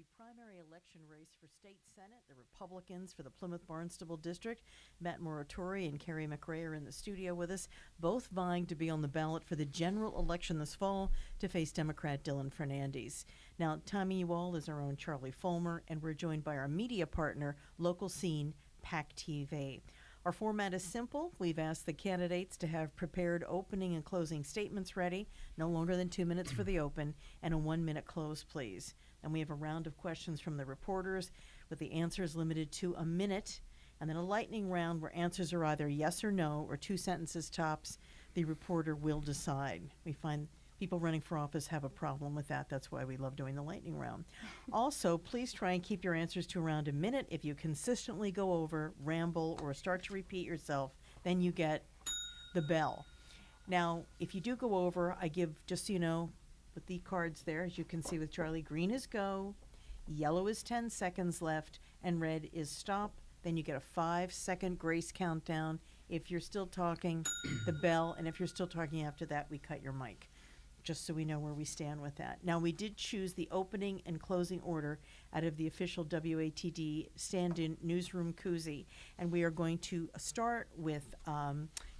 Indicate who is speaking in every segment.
Speaker 1: the primary election race for state senate. The Republicans for the Plymouth Barnstable district, Mathew Muratore and Kari MacRae, are in the studio with us, both vying to be on the ballot for the general election this fall to face Democrat Dylan Fernandes. Now, Tommy you all is our own Charlie Fulmer, and we're joined by our media partner, Local Scene, PAC TV. Our format is simple. We've asked the candidates to have prepared opening and closing statements ready, no longer than 2 minutes for the open, and a 1 minute close, please. And we have a round of questions from the reporters with the answers limited to a minute, and then a lightning round where answers are either yes or no or 2 sentences tops. The reporter will decide. We find people running for office have a problem with that. That's why we love doing the lightning round. Also, please try and keep your answers to around a minute. If you consistently go over, ramble, or start to repeat yourself, then you get the bell. Now, if you do go over, I give, just so you know, with the cards there, as you can see with Charlie, green is go, yellow is 10 seconds left, and red is stop. Then you get a 5-second grace countdown. If you're still talking, the bell, and if you're still talking after that, we cut your mic, just so we know where we stand with that. Now, we did choose the opening and closing order out of the official WATD stand-in newsroom koozie, and we are going to start with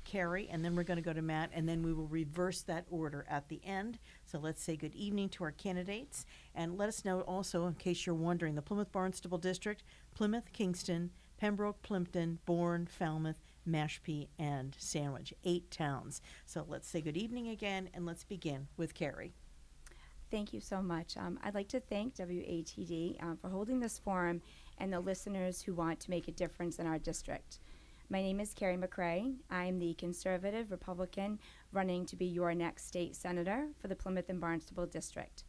Speaker 1: Kari, and then we're going to go to Matt, and then we will reverse that order at the end. So let's say good evening to our candidates, and let us know also, in case you're wondering, the Plymouth Barnstable District, Plymouth, Kingston, Pembroke, Plimpton, Bourne, Falmouth, Mashpee, and Sandwich, 8 towns. So let's say good evening again, and let's begin with Kari.
Speaker 2: Thank you so much. I'd like to thank WATD for holding this forum and the listeners who want to make a difference in our district. My name is Kari MacRae. I'm the conservative Republican running to be your next state senator for the Plymouth and Barnstable district.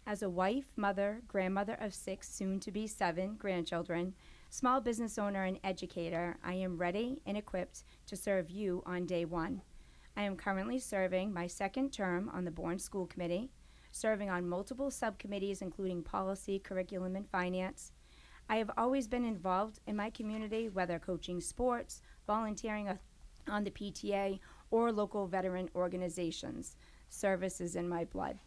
Speaker 2: As a wife, mother, grandmother of 6, soon to be 7 grandchildren, small business owner and educator, I am ready and equipped to serve you on day one. I am currently serving my 2nd term on the Bourne School Committee, serving on multiple subcommittees including policy, curriculum, and finance. I have always been involved in my community, whether coaching sports, volunteering on the PTA, or local veteran organizations. Service is in my blood.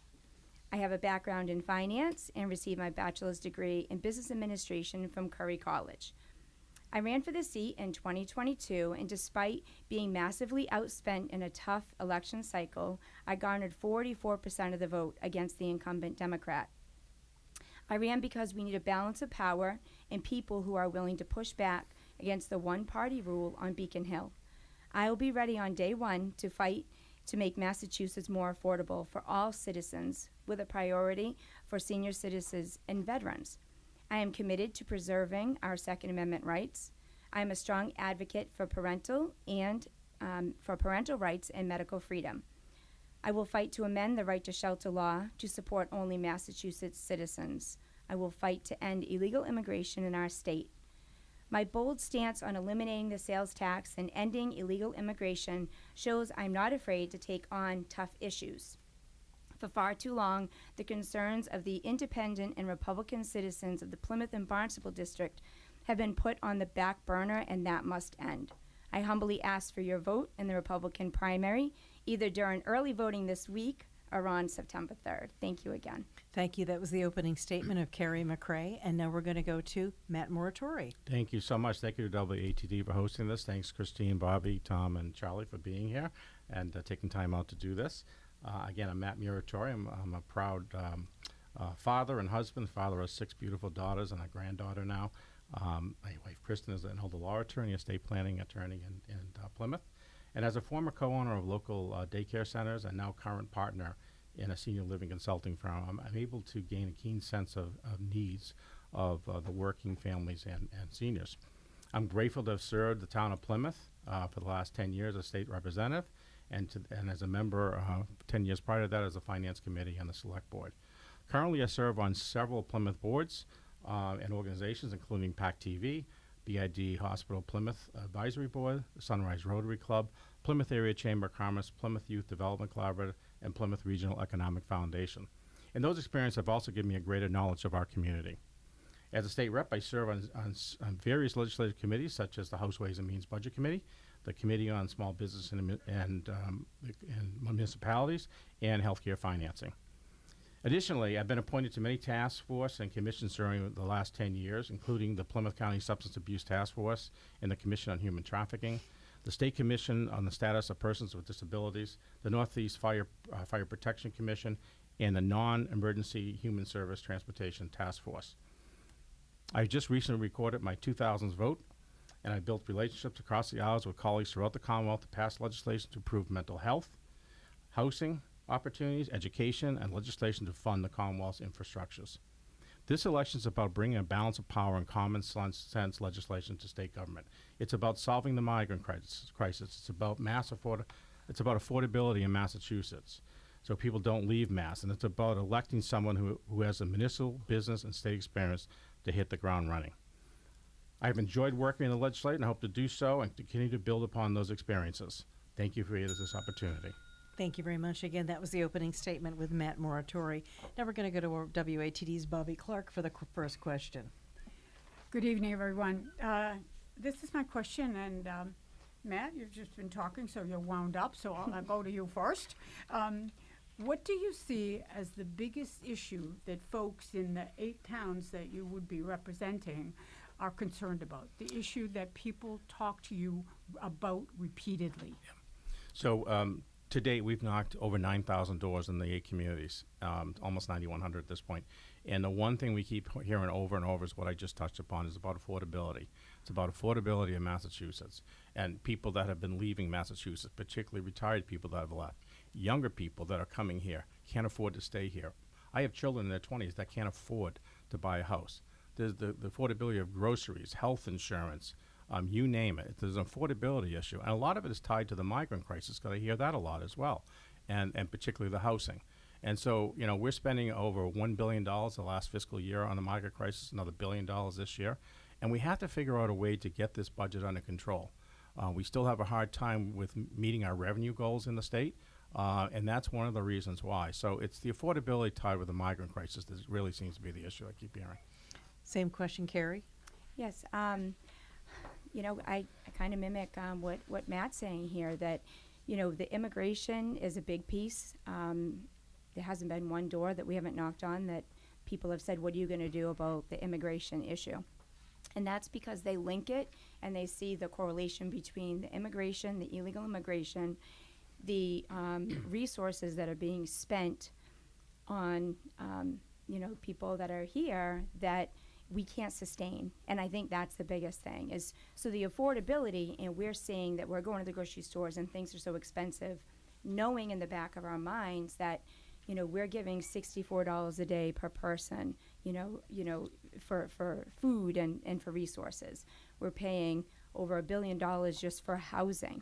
Speaker 2: I have a background in finance and received my bachelor's degree in business administration from Curry College. I ran for the seat in 2022, and despite being massively outspent in a tough election cycle, I garnered 44% of the vote against the incumbent Democrat. I ran because we need a balance of power and people who are willing to push back against the one-party rule on Beacon Hill. I will be ready on day one to fight to make Massachusetts more affordable for all citizens, with a priority for senior citizens and veterans. I am committed to preserving our Second Amendment rights. I am a strong advocate for parental rights and medical freedom. I will fight to amend the right to shelter law to support only Massachusetts citizens. I will fight to end illegal immigration in our state. My bold stance on eliminating the sales tax and ending illegal immigration shows I'm not afraid to take on tough issues. For far too long, the concerns of the independent and Republican citizens of the Plymouth and Barnstable district have been put on the back burner, and that must end. I humbly ask for your vote in the Republican primary, either during early voting this week or on September 3rd. Thank you again.
Speaker 1: Thank you. That was the opening statement of Kari MacRae, and now we're going to go to Mathew Muratore.
Speaker 3: Thank you so much. Thank you to WATD for hosting this. Thanks, Christine, Bobby, Tom, and Charlie for being here and taking time out to do this. Again, I'm Mathew Muratore. I'm a proud father and husband, father of 6 beautiful daughters and a granddaughter now. My wife, Kristen, is an elder law attorney, estate planning attorney in Plymouth. And as a former co-owner of local daycare centers and now current partner in a senior living consulting firm, I'm able to gain a keen sense of needs of the working families and seniors. I'm grateful to have served the town of Plymouth for the last 10 years as state representative, and as a member 10 years prior to that as a finance committee and the select board. Currently, I serve on several Plymouth boards and organizations, including PAC TV, BID Hospital Plymouth Advisory Board, the Sunrise Rotary Club, Plymouth Area Chamber of Commerce, Plymouth Youth Development Collaborative, and Plymouth Regional Economic Foundation. And those experiences have also given me a greater knowledge of our community. As a state rep, I serve on various legislative committees, such as the House Ways and Means Budget Committee, the Committee on Small Business and Municipalities, and Healthcare Financing. Additionally, I've been appointed to many task force and commissions during the last 10 years, including the Plymouth County Substance Abuse Task Force and the Commission on Human Trafficking, the State Commission on the Status of Persons with Disabilities, the Northeast Fire Protection Commission, and the Non-Emergency Human Service Transportation Task Force. I just recently recorded my 2000s vote, and I built relationships across the aisles with colleagues throughout the Commonwealth to pass legislation to improve mental health, housing opportunities, education, and legislation to fund the Commonwealth's infrastructures. This election is about bringing a balance of power and common sense legislation to state government. It's about solving the migrant crisis. It's about it's about affordability in Massachusetts, so people don't leave Mass, and it's about electing someone who has a municipal, business, and state experience to hit the ground running. I've enjoyed working in the legislature and I hope to do so and continue to build upon those experiences. Thank you for this opportunity.
Speaker 1: Thank you very much. Again, that was the opening statement with Matt Muratore. Now we're going to go to our WATD's Bobby Clark for the first question.
Speaker 4: Good evening, everyone. This is my question, and Matt, you've just been talking, so you're wound up, so I'll go to you first. What do you see as the biggest issue that folks in the 8 towns that you would be representing are concerned about? The issue that people talk to you about repeatedly?
Speaker 3: Yeah. So to date, we've knocked over 9,000 doors in the 8 communities, almost 9,100 at this point. And the one thing we keep hearing over and over is what I just touched upon, is about affordability. It's about affordability in Massachusetts and people that have been leaving Massachusetts, particularly retired people that have left. Younger people that are coming here can't afford to stay here. I have children in their 20s that can't afford to buy a house. There's the affordability of groceries, health insurance, you name it. There's an affordability issue. And a lot of it is tied to the migrant crisis, because I hear that a lot as well, and particularly the housing. And so, you know, we're spending over $1 billion the last fiscal year on the migrant crisis, another $1 billion this year. And we have to figure out a way to get this budget under control. We still have a hard time with meeting our revenue goals in the state, and that's one of the reasons why. So it's the affordability tied with the migrant crisis that really seems to be the issue I keep hearing.
Speaker 1: Same question, Kari?
Speaker 2: Yes. You know, I kind of mimic what Matt's saying here, that, you know, the immigration is a big piece. There hasn't been one door that we haven't knocked on that people have said, what are you going to do about the immigration issue? And that's because they link it and they see the correlation between the immigration, the illegal immigration, the resources that are being spent on, you know, people that are here that we can't sustain. And I think that's the biggest thing, is so the affordability, and we're seeing that we're going to the grocery stores and things are so expensive, knowing in the back of our minds that, you know, we're giving $64 a day per person, you know, for food and for resources. We're paying over $1 billion just for housing.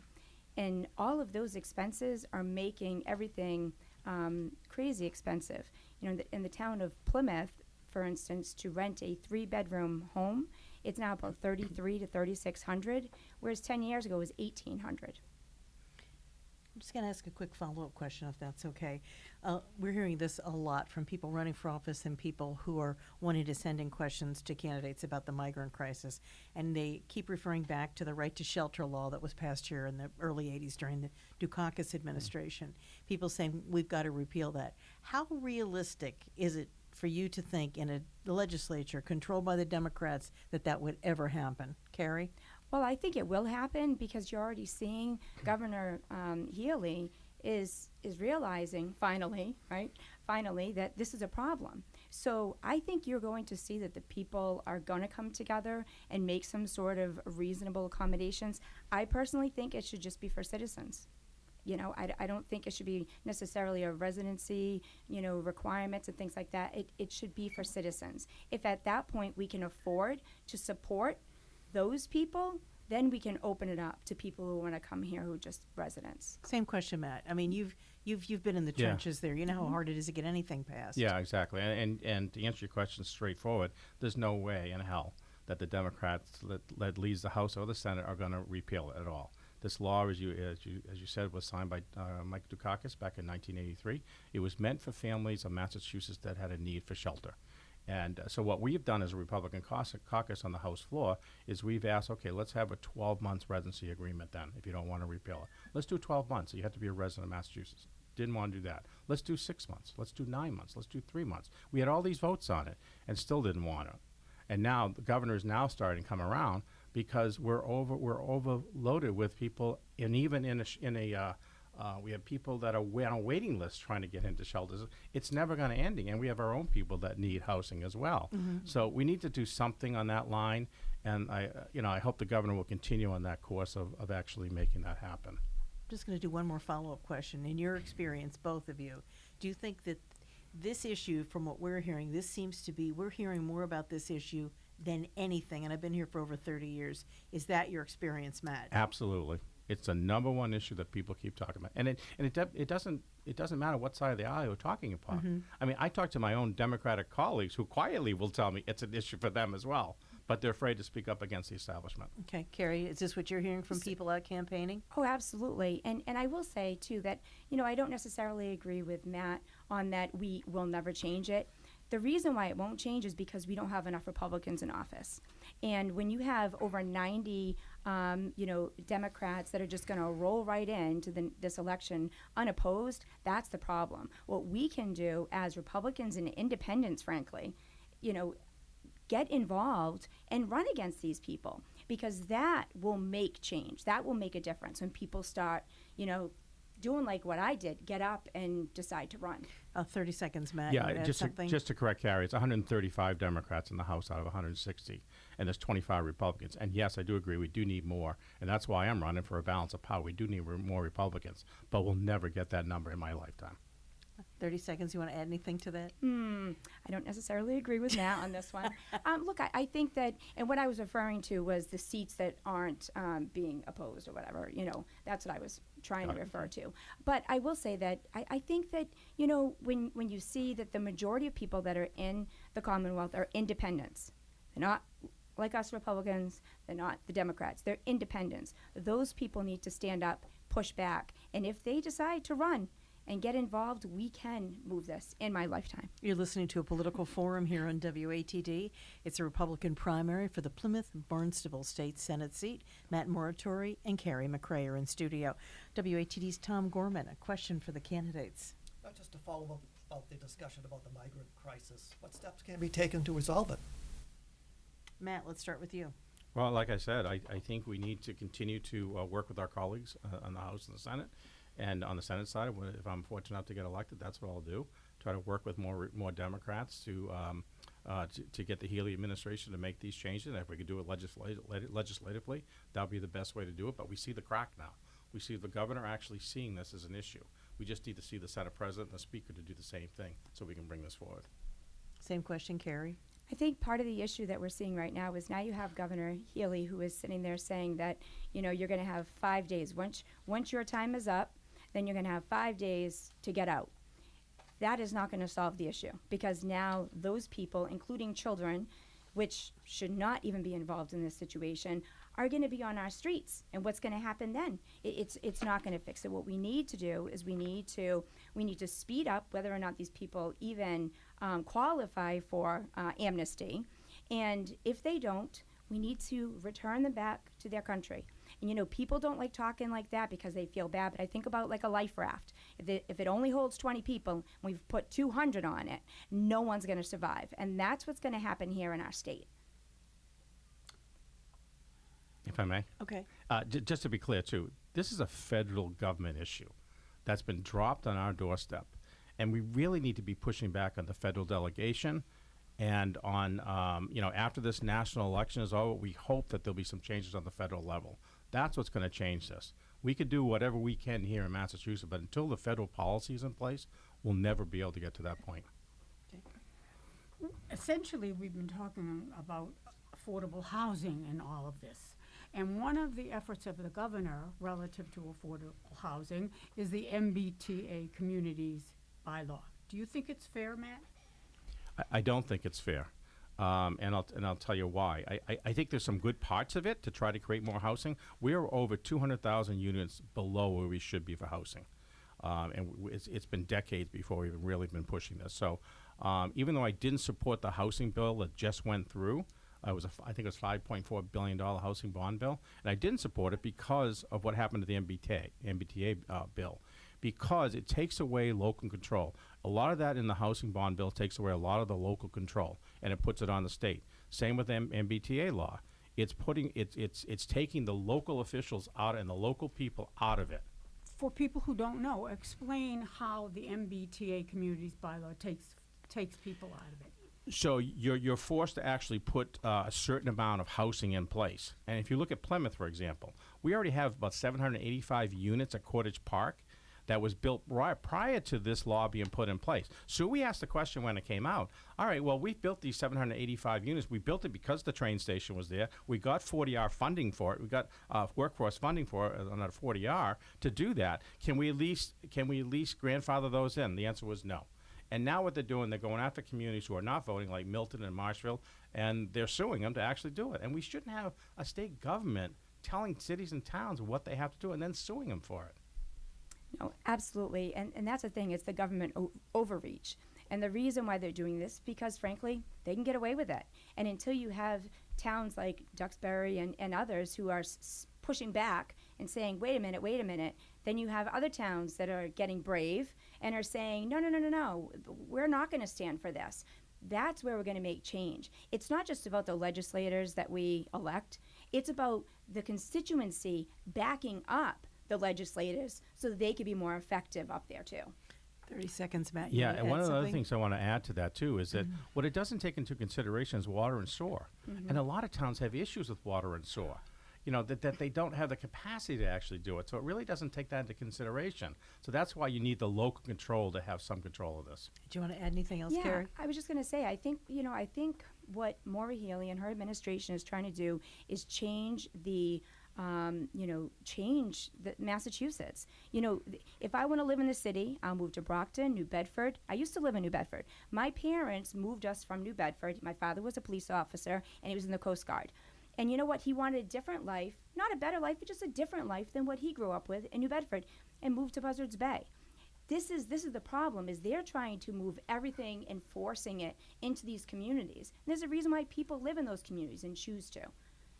Speaker 2: And all of those expenses are making everything crazy expensive. You know, in the town of Plymouth, for instance, to rent a 3-bedroom home, it's now about $3,300 to $3,600, whereas 10 years ago it was $1,800.
Speaker 1: I'm just going to ask a quick follow-up question, if that's okay. We're hearing this a lot from people running for office and people who are wanting to send in questions to candidates about the migrant crisis. And they keep referring back to the right to shelter law that was passed here in the early 80s during the Dukakis administration. People saying we've got to repeal that. How realistic is it for you to think in a legislature controlled by the Democrats that would ever happen? Kari?
Speaker 2: Well, I think it will happen, because you're already seeing Governor Healy is realizing finally that this is a problem. So I think you're going to see that the people are going to come together and make some sort of reasonable accommodations. I personally think it should just be for citizens. You know, I don't think it should be necessarily a residency, you know, requirements and things like that. It should be for citizens. If at that point we can afford to support those people, then we can open it up to people who want to come here who are just residents.
Speaker 1: Same question, Matt. I mean, you've been in the trenches there. You know how hard it is to get anything passed.
Speaker 3: Yeah, exactly. And to answer your question straightforward, there's no way in hell that the Democrats that leads the House or the Senate are going to repeal it at all. This law, as you said, was signed by Mike Dukakis back in 1983. It was meant for families of Massachusetts that had a need for shelter. And so what we've done as a Republican caucus on the House floor is we've asked, okay, let's have a 12-month residency agreement then, if you don't want to repeal it. Let's do 12 months. So you have to be a resident of Massachusetts. didn't want to do that. Let's do 6 months. Let's do 9 months. Let's do 3 months. We had all these votes on it and still didn't want it. And now the governor's now starting to come around because we're overloaded with people, and even we have people that are on a waiting list trying to get into shelters. It's never going to end, and we have our own people that need housing as well. So we need to do something on that line, and I hope the governor will continue on that course of actually making that happen.
Speaker 1: I'm just going to do one more follow-up question. In your experience, both of you, do you think that this issue, from what we're hearing, we're hearing more about this issue than anything, and I've been here for over 30 years. Is that your experience, Matt?
Speaker 3: Absolutely. It's the number one issue that people keep talking about, and it doesn't matter what side of the aisle we're talking about. I mean, I talk to my own Democratic colleagues who quietly will tell me it's an issue for them as well, but they're afraid to speak up against the establishment.
Speaker 1: Okay, Kari, is this what you're hearing from people out campaigning?
Speaker 2: Oh, absolutely. And I will say, too, that, I don't necessarily agree with Matt on that we will never change it. The reason why it won't change is because we don't have enough Republicans in office. And when you have over 90, Democrats that are just going to roll right into this election unopposed, that's the problem. What we can do as Republicans and independents, frankly, get involved and run against these people, because that will make change. That will make a difference when people start, doing like what I did, get up and decide to run.
Speaker 1: 30 seconds, Matt.
Speaker 3: Yeah, just to correct Kari, it's 135 Democrats in the House out of 160, and there's 25 Republicans. And yes, I do agree, we do need more, and that's why I'm running for a balance of power. We do need more Republicans, but we'll never get that number in my lifetime.
Speaker 1: 30 seconds. You want to add anything to that?
Speaker 2: I don't necessarily agree with Matt on this one. Look, I think that, and what I was referring to was the seats that aren't being opposed or whatever. That's what I was trying to refer to. But I will say that I think that, when you see that the majority of people that are in the Commonwealth are independents, they're not like us Republicans, they're not the Democrats, they're independents. Those people need to stand up, push back, and if they decide to run and get involved, we can move this in my lifetime.
Speaker 1: You're listening to a political forum here on WATD. It's a Republican primary for the Plymouth Barnstable State Senate seat. Matt Muratore and Kari MacRae are in studio. WATD's Tom Gorman, a question for the candidates.
Speaker 5: Just to follow up about the discussion about the migrant crisis, what steps can be taken to resolve it?
Speaker 1: Matt, let's start with you.
Speaker 3: Well, like I said, I think we need to continue to work with our colleagues on the House and the Senate. And on the Senate side, if I'm fortunate enough to get elected, that's what I'll do. Try to work with more Democrats to get the Healy administration to make these changes. And if we could do it legislatively, that would be the best way to do it. But we see the crack now. We see the governor actually seeing this as an issue. We just need to see the Senate President and the Speaker to do the same thing so we can bring this forward.
Speaker 1: Same question, Kari.
Speaker 2: I think part of the issue that we're seeing right now is now you have Governor Healy, who is sitting there saying that, you're going to have 5 days. Once your time is up, then you're going to have 5 days to get out. That is not going to solve the issue, because now those people, including children, which should not even be involved in this situation, are going to be on our streets. And what's going to happen then? It's not going to fix it. What we need to do is we need to speed up whether or not these people even qualify for amnesty. And if they don't, we need to return them back to their country. And people don't like talking like that because they feel bad, but I think about like a life raft. If it only holds 20 people, we've put 200 on it, no one's going to survive. And that's what's going to happen here in our state.
Speaker 3: If I may?
Speaker 1: Okay.
Speaker 3: Just to be clear, too, this is a federal government issue that's been dropped on our doorstep. And we really need to be pushing back on the federal delegation. And on, after this national election is over, we hope that there'll be some changes on the federal level. That's what's going to change this. We could do whatever we can here in Massachusetts, but until the federal policy is in place, we'll never be able to get to that point.
Speaker 1: Okay.
Speaker 4: Essentially, we've been talking about affordable housing in all of this. And one of the efforts of the governor relative to affordable housing is the MBTA communities bylaw. Do you think it's fair, Matt?
Speaker 3: I don't think it's fair, and I'll tell you why. I think there's some good parts of it to try to create more housing. We are over 200,000 units below where we should be for housing, and it's been decades before we've really been pushing this. So even though I didn't support the housing bill that just went through, I think it was $5.4 billion housing bond bill, and I didn't support it because of what happened to the MBTA bill. because it takes away local control. A lot of that in the housing bond bill takes away a lot of the local control, and it puts it on the state. Same with MBTA law. It's taking the local officials out and the local people out of it.
Speaker 4: For people who don't know, explain how the MBTA communities bylaw takes people out of it.
Speaker 3: So you're forced to actually put a certain amount of housing in place. And if you look at Plymouth, for example, we already have about 785 units at Cottage Park that was built prior to this law being put in place. So we asked the question when it came out, all right, well, we built these 785 units. We built it because the train station was there. We got 40R funding for it. We got workforce funding for it on a 40R to do that. Can we at least grandfather those in? The answer was no. And now what they're doing, they're going after communities who are not voting, like Milton and Marshfield, and they're suing them to actually do it. And we shouldn't have a state government telling cities and towns what they have to do and then suing them for it.
Speaker 2: No, absolutely. And that's the thing, it's the government overreach. And the reason why they're doing this, because frankly, they can get away with it. And until you have towns like Duxbury and others who are pushing back and saying, wait a minute, then you have other towns that are getting brave and are saying, no, we're not going to stand for this. That's where we're going to make change. It's not just about the legislators that we elect. It's about the constituency backing up the legislators so that they can be more effective up there too.
Speaker 1: 30 seconds, Matt.
Speaker 3: Yeah, and one of the other things I want to add to that too is that what it doesn't take into consideration is water and sewer. And a lot of towns have issues with water and sewer. You know, that they don't have the capacity to actually do it. So it really doesn't take that into consideration. So that's why you need the local control to have some control of this.
Speaker 1: Do you want to add anything else,
Speaker 2: Yeah,
Speaker 1: Kari?
Speaker 2: I was just going to say, I think what Maura Healey and her administration is trying to do is change the Massachusetts. If I want to live in the city, I'll move to Brockton, New Bedford. I used to live in New Bedford. My parents moved us from New Bedford. My father was a police officer, and he was in the Coast Guard. And you know what? He wanted a different life, not a better life, but just a different life than what he grew up with in New Bedford, and moved to Buzzards Bay. This is the problem, is they're trying to move everything and forcing it into these communities. And there's a reason why people live in those communities and choose to.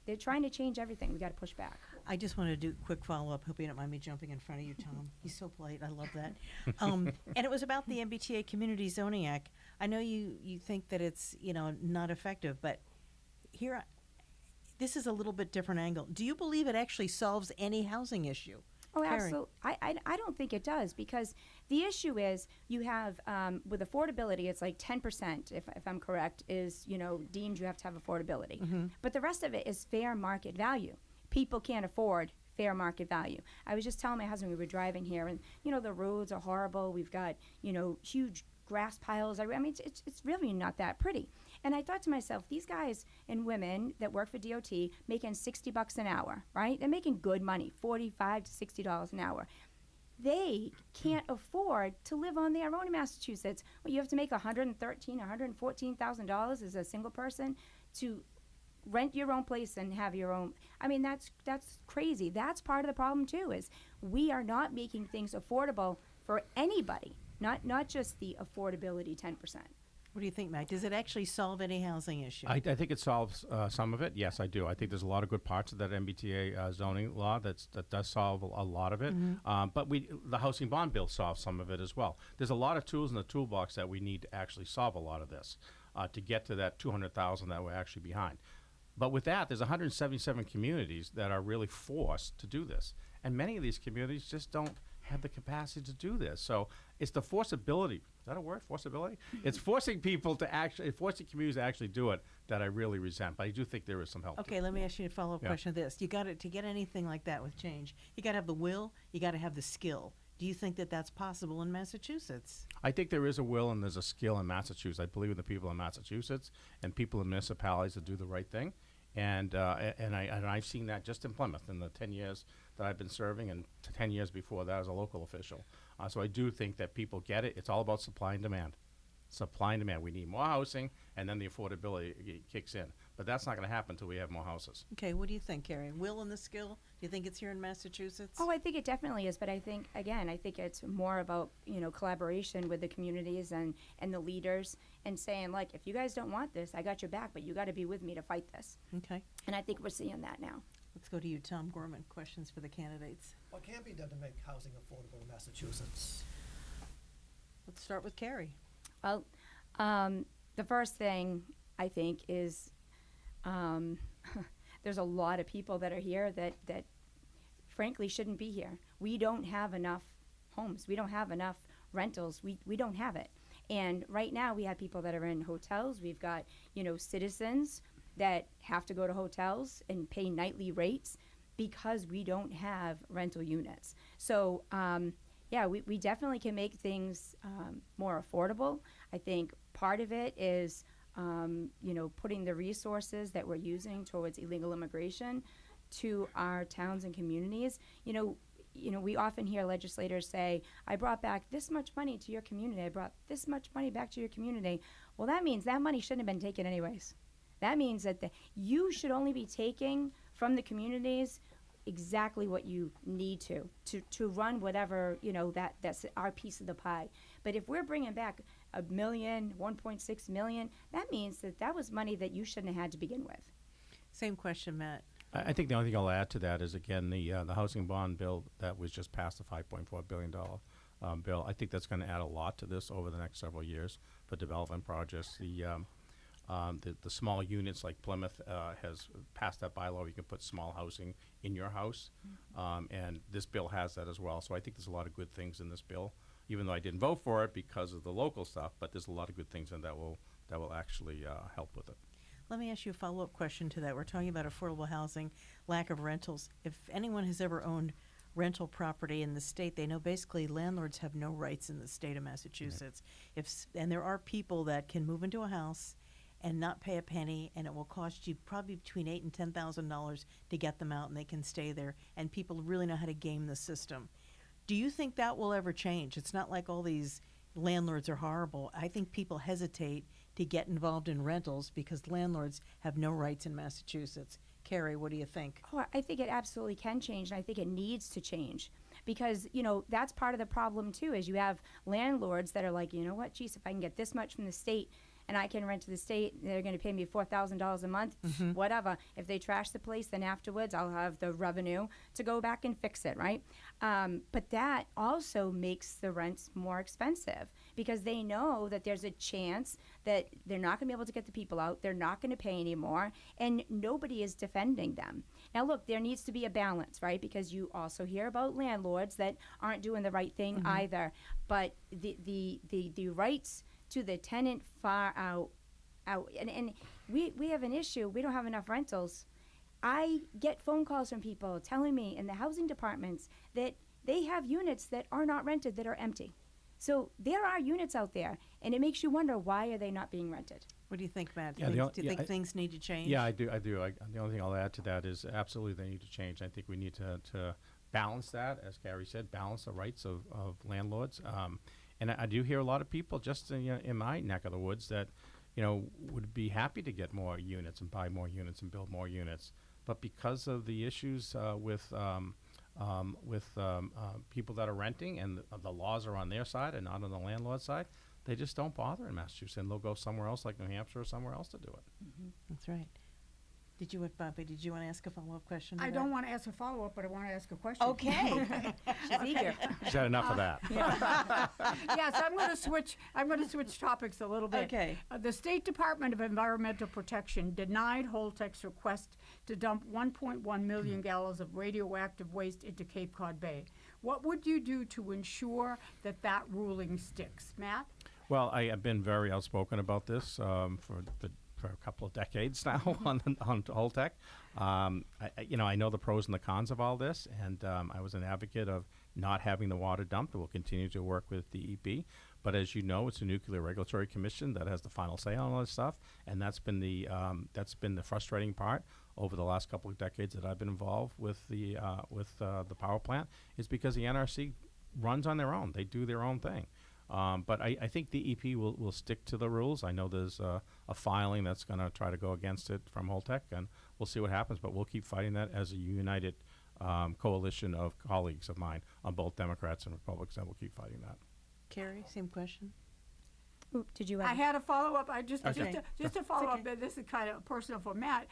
Speaker 2: They're trying to change everything. We got to push back.
Speaker 1: I just want to do a quick follow-up. Hope you don't mind me jumping in front of you, Tom. He's so polite. I love that. And it was about the MBTA Community Zoning Act. I know you think that it's, not effective, but here, this is a little bit different angle. Do you believe it actually solves any housing issue?
Speaker 2: Oh,
Speaker 1: Kari?
Speaker 2: absolutely. I don't think it does, because the issue is you have, with affordability, it's like 10%, if I'm correct, is, deemed you have to have affordability. But the rest of it is fair market value. People can't afford fair market value. I was just telling my husband, we were driving here, and, the roads are horrible. We've got, huge grass piles. I mean, it's really not that pretty. And I thought to myself, these guys and women that work for DOT making $60 an hour, right? They're making good money, $45 to $60 an hour. They can't afford to live on their own in Massachusetts. Well, you have to make $113,000, $114,000 as a single person to rent your own place and have your own. I mean, that's crazy. That's part of the problem too, is we are not making things affordable for anybody, not just the affordability 10%.
Speaker 1: What do you think, Matt? Does it actually solve any housing issue?
Speaker 3: I think it solves some of it. Yes, I do. I think there's a lot of good parts of that MBTA zoning law that does solve a lot of it. But the housing bond bill solves some of it as well. There's a lot of tools in the toolbox that we need to actually solve a lot of this to get to that 200,000 that we're actually behind. But with that, there's 177 communities that are really forced to do this. And many of these communities just don't have the capacity to do this. So it's the forceability. Is that a word? Forceability? It's forcing people to forcing communities to actually do it that I really resent. But I do think there is some help.
Speaker 1: Okay, let me ask you a follow-up question to this. To get anything like that with change, you got to have the will, you got to have the skill. Do you think that that's possible in Massachusetts?
Speaker 3: I think there is a will and there's a skill in Massachusetts. I believe in the people in Massachusetts and people in municipalities that do the right thing. And I've seen that just in Plymouth in the 10 years that I've been serving, and 10 years before that as a local official. So I do think that people get it. It's all about supply and demand. Supply and demand. We need more housing, and then the affordability kicks in. But that's not going to happen until we have more houses.
Speaker 1: Okay, what do you think, Kari? Will and the skill? Do you think it's here in Massachusetts?
Speaker 2: Oh, I think it definitely is. But I think it's more about, collaboration with the communities and the leaders and saying, if you guys don't want this, I got your back, but you got to be with me to fight this.
Speaker 1: Okay.
Speaker 2: And I think we're seeing that now.
Speaker 1: Let's go to you, Tom Gorman. Questions for the candidates.
Speaker 5: What can be done to make housing affordable in Massachusetts?
Speaker 1: Let's start with Kari.
Speaker 2: Well, the first thing I think is there's a lot of people that are here that frankly shouldn't be here. We don't have enough homes. We don't have enough rentals. We don't have it. And right now we have people that are in hotels. We've got, citizens that have to go to hotels and pay nightly rates because we don't have rental units. So, we definitely can make things more affordable. I think part of it is, putting the resources that we're using towards illegal immigration to our towns and communities. We often hear legislators say, I brought back this much money to your community. I brought this much money back to your community. Well, that means that money shouldn't have been taken anyways. That means that you should only be taking from the communities exactly what you need to run whatever, that's our piece of the pie. But if we're bringing back $1 million, 1.6 million, that means that was money that you shouldn't have had to begin with.
Speaker 1: Same question, Matt.
Speaker 3: I think the only thing I'll add to that is, again, the housing bond bill that was just passed, the $5.4 billion bill. I think that's going to add a lot to this over the next several years for development projects. The small units like Plymouth has passed that bylaw. You can put small housing in your house, and this bill has that as well. So I think there's a lot of good things in this bill, even though I didn't vote for it because of the local stuff. But there's a lot of good things in that will actually help with it.
Speaker 1: Let me ask you a follow-up question to that. We're talking about affordable housing, lack of rentals. If anyone has ever owned rental property in the state, they know basically landlords have no rights in the state of Massachusetts. And there are people that can move into a house and not pay a penny, and it will cost you probably between $8,000 and $10,000 to get them out, and they can stay there. And people really know how to game the system. Do you think that will ever change? It's not like all these landlords are horrible. I think people hesitate to get involved in rentals because landlords have no rights in Massachusetts. Kari, what do you think?
Speaker 2: Oh, I think it absolutely can change, and I think it needs to change because, that's part of the problem too, is you have landlords that are like, you know what, geez, if I can get this much from the state and I can rent to the state, they're going to pay me $4,000 a month, whatever. If they trash the place, then afterwards I'll have the revenue to go back and fix it, right? But that also makes the rents more expensive because they know that there's a chance that they're not going to be able to get the people out, they're not going to pay anymore, and nobody is defending them. Now, look, there needs to be a balance, right? Because you also hear about landlords that aren't doing the right thing either. But the rights to the tenant far out. And we have an issue. We don't have enough rentals. I get phone calls from people telling me in the housing departments that they have units that are not rented, that are empty. So there are units out there, and it makes you wonder, why are they not being rented?
Speaker 1: What do you think, Matt?
Speaker 3: Yeah,
Speaker 1: Do you think things need to change?
Speaker 3: Yeah, I do. The only thing I'll add to that is absolutely they need to change. I think we need to balance that, as Kari said, balance the rights of landlords. And I do hear a lot of people just in my neck of the woods that, would be happy to get more units and buy more units and build more units. But because of the issues with people that are renting and the laws are on their side and not on the landlord side, they just don't bother in Massachusetts, and they'll go somewhere else like New Hampshire or somewhere else to do it.
Speaker 1: That's right. Bobby, did you want to ask a follow-up question to
Speaker 4: I
Speaker 1: that?
Speaker 4: don't want to ask a follow-up, but I want to ask a question.
Speaker 1: Okay.
Speaker 2: She's eager.
Speaker 3: She's had enough of that.
Speaker 4: Yes, I'm going to switch topics a little bit.
Speaker 1: Okay.
Speaker 4: The State Department of Environmental Protection denied Holtec's request to dump 1.1 million gallons of radioactive waste into Cape Cod Bay. What would you do to ensure that ruling sticks? Matt?
Speaker 3: Well, I have been very outspoken about this for a couple of decades now on Holtec. I know the pros and the cons of all this, and I was an advocate of not having the water dumped. We'll continue to work with DEP. But as you know, it's a Nuclear Regulatory Commission that has the final say on all this stuff, and that's been the frustrating part over the last couple of decades that I've been involved with the power plant, is because the NRC runs on their own. They do their own thing. But I think DEP will stick to the rules. I know there's a filing that's going to try to go against it from Holtec, and we'll see what happens. But we'll keep fighting that as a united coalition of colleagues of mine on both Democrats and Republicans, and we'll keep fighting that.
Speaker 1: Kari, same question.
Speaker 2: Ooh, did you
Speaker 4: I had a follow-up. Just a follow-up.
Speaker 1: Okay.
Speaker 4: This is kind of personal for Matt.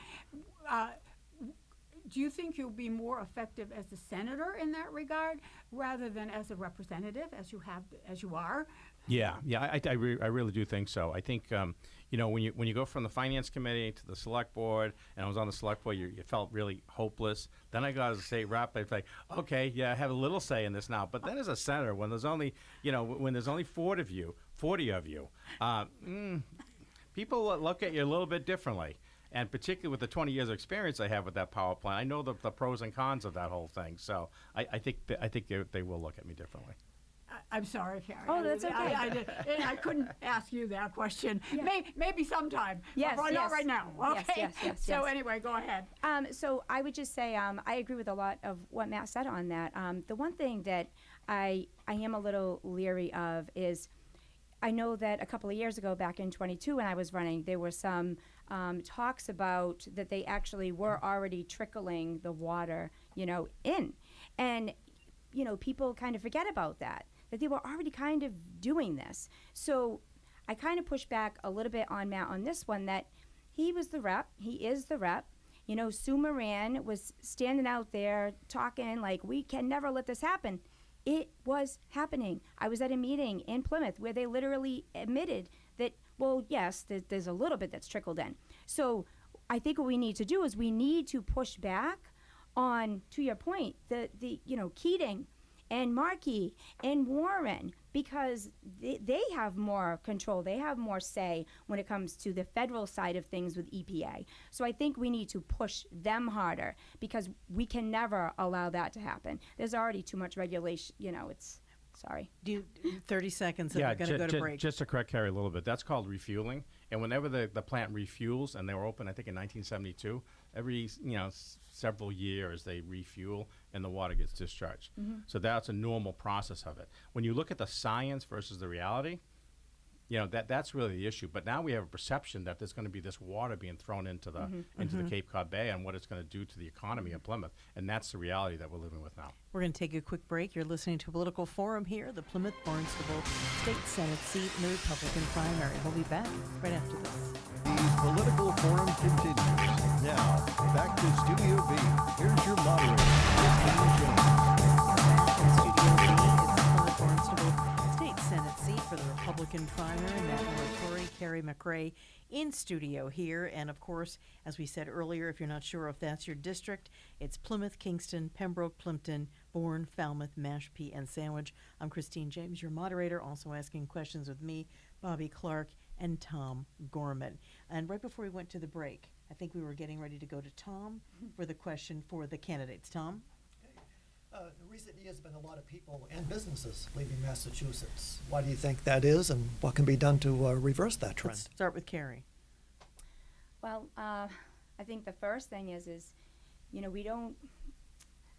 Speaker 4: do you think you'll be more effective as a senator in that regard rather than as a representative, as you are?
Speaker 3: Yeah, I really do think so. I think when you go from the finance committee to the select board, and I was on the select board, you felt really hopeless. Then I got as a state rep, I was like, okay, yeah, I have a little say in this now. But then as a senator, when there's only 40 of you, people look at you a little bit differently. And particularly with the 20 years of experience I have with that power plant, I know the pros and cons of that whole thing. So I think they will look at me differently.
Speaker 4: I'm sorry, Kari.
Speaker 2: Oh, that's okay.
Speaker 4: I couldn't ask you that question.
Speaker 2: Yeah.
Speaker 4: Maybe sometime.
Speaker 2: Yes,
Speaker 4: but not right now. Okay.
Speaker 2: Yes.
Speaker 4: So anyway, go ahead.
Speaker 2: So I would just say I agree with a lot of what Matt said on that. The one thing that I am a little leery of is I know that a couple of years ago, back in 22 when I was running, there were some talks about that they actually were already trickling the water, in. And, people kind of forget about that they were already kind of doing this. So I kind of pushed back a little bit on Matt on this one, that he was the rep. He is the rep. Sue Moran was standing out there talking like, we can never let this happen. It was happening. I was at a meeting in Plymouth where they literally admitted that, well, yes, there's a little bit that's trickled in. So I think what we need to do is we need to push back on, to your point, the Keating and Markey and Warren, because they have more control. They have more say when it comes to the federal side of things with EPA. So I think we need to push them harder, because we can never allow that to happen. There's already too much regulation. Sorry.
Speaker 1: 30 seconds, and we're going to go to break.
Speaker 3: Just to correct Kari a little bit, that's called refueling. And whenever the plant refuels, and they were open, I think, in 1972, every several years they refuel and the water gets discharged. Mm-hmm. So that's a normal process of it. When you look at the science versus the reality, that's really the issue. But now we have a perception that there's going to be this water being thrown into the the Cape Cod Bay, and what it's going to do to the economy of Plymouth. And that's the reality that we're living with now.
Speaker 1: We're going to take a quick break. You're listening to a political forum here, the Plymouth Barnstable State Senate seat in the Republican primary. We'll be back right after this.
Speaker 6: The political forum continues. Now, back to Studio B. Here's your moderator, Christine James.
Speaker 1: Studio B is the Plymouth Barnstable State Senate seat for the Republican primary. Mathew Muratore, Kari MacRae in studio here. And of course, as we said earlier, if you're not sure if that's your district, it's Plymouth, Kingston, Pembroke, Plimpton, Bourne, Falmouth, Mashpee, and Sandwich. I'm Christine James, your moderator, also asking questions with me, Bobby Clark, and Tom Gorman. And right before we went to the break, I think we were getting ready to go to Tom for the question for the candidates. Tom?
Speaker 5: In recent years, there have been a lot of people and businesses leaving Massachusetts. Why do you think that is, and what can be done to reverse that trend?
Speaker 1: Let's start with Kari.
Speaker 2: Well, I think the first thing is we don't.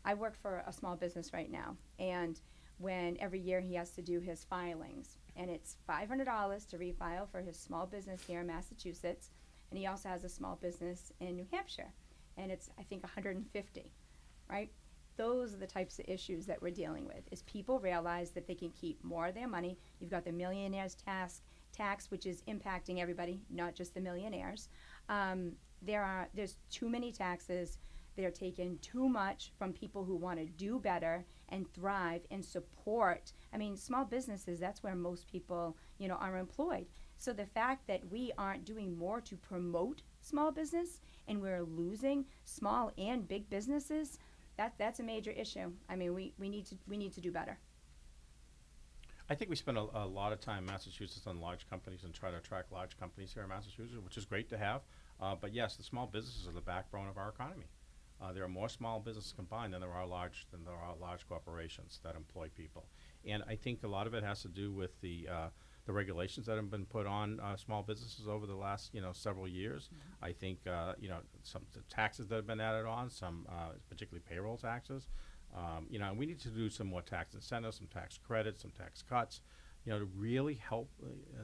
Speaker 2: I work for a small business right now, and when every year he has to do his filings, and it's $500 to refile for his small business here in Massachusetts, and he also has a small business in New Hampshire, and it's, I think, $150, right? Those are the types of issues that we're dealing with, is people realize that they can keep more of their money. You've got the millionaires tax, which is impacting everybody, not just the millionaires. There's too many taxes. They're taking too much from people who want to do better and thrive and support. I mean, small businesses, that's where most people, are employed. So the fact that we aren't doing more to promote small business, and we're losing small and big businesses, that's a major issue. I mean, we need to do better.
Speaker 3: I think we spend a lot of time in Massachusetts on large companies and try to attract large companies here in Massachusetts, which is great to have. But yes, the small businesses are the backbone of our economy. There are more small businesses combined than there are large corporations that employ people. And I think a lot of it has to do with the regulations that have been put on small businesses over the last several years. Mm-hmm. I think some the taxes that have been added on, some particularly payroll taxes. And we need to do some more tax incentives, some tax credits, some tax cuts, to really help